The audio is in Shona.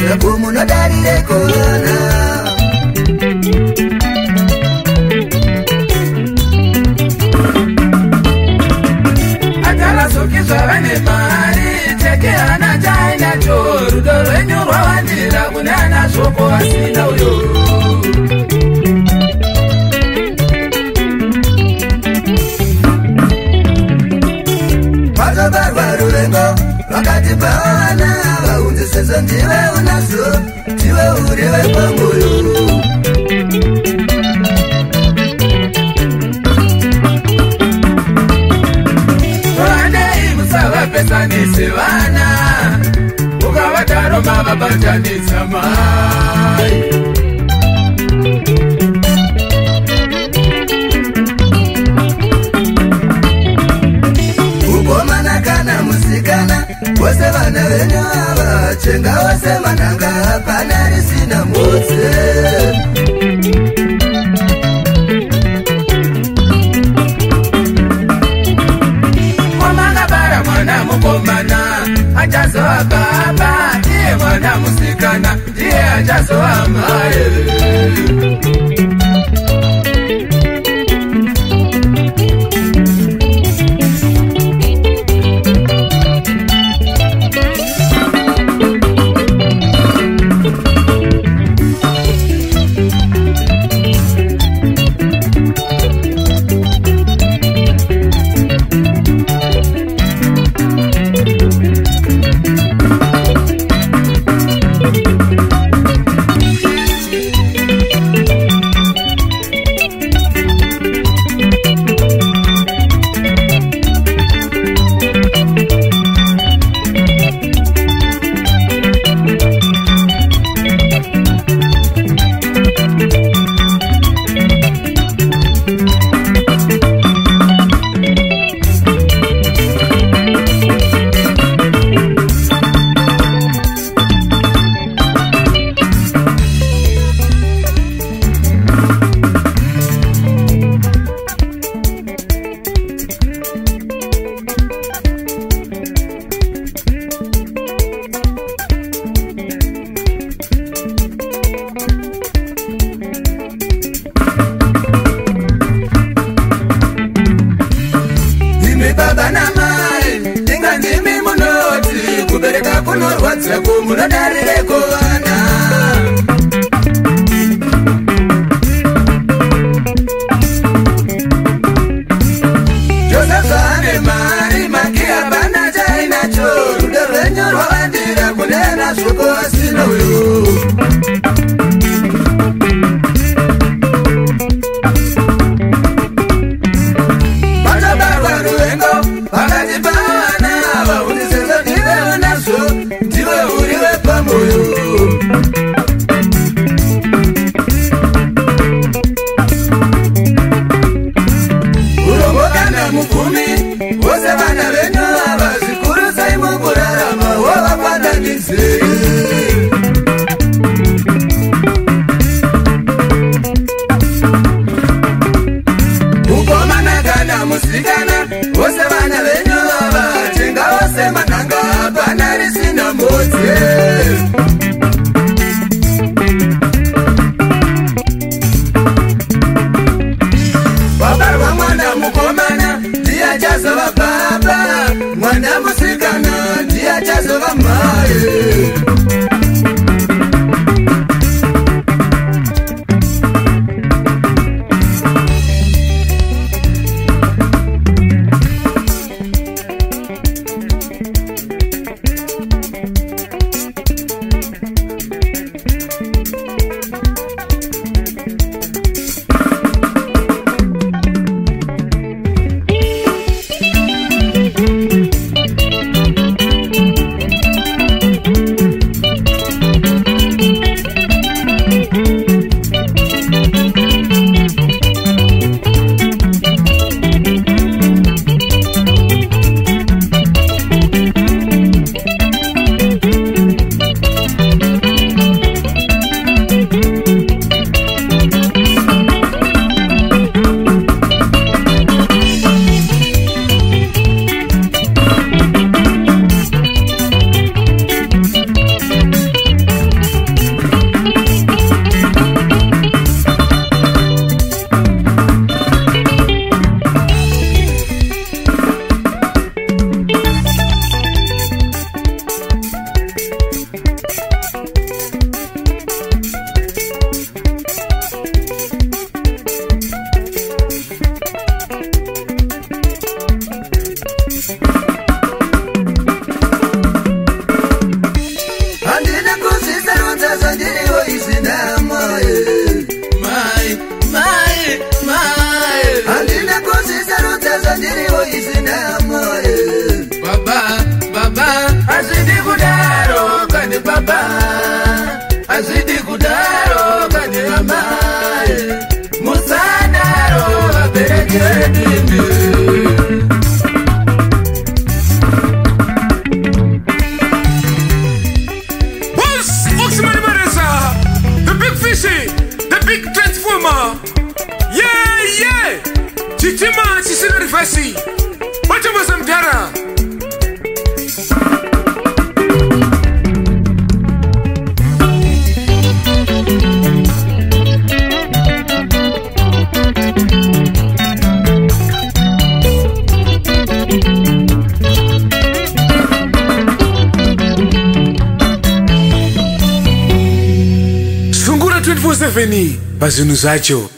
Kumuna dari rekona Atala sukizwa vane mari Teke ana jaina choru Doro nyurwa wandira Kunana shoko wasina uyo Pato barbaru rengo Wakati pawana Waunzi sezo ndiwe unaso Tiwe uriwe kwa moyo Wane imusawa pesa nisivana Ukawataro mama bacha nisamai Ubomana kana musikana Wose vana venyo hava Chenga wose mananga Hapana risina mose Mwamanga bara mwana mkomana Ajazo wa baba Iye mwana musikana Iye ajazo wa mae chitima chisina rifasi wachamosa mdara Sungura 24/7 pazinu zacho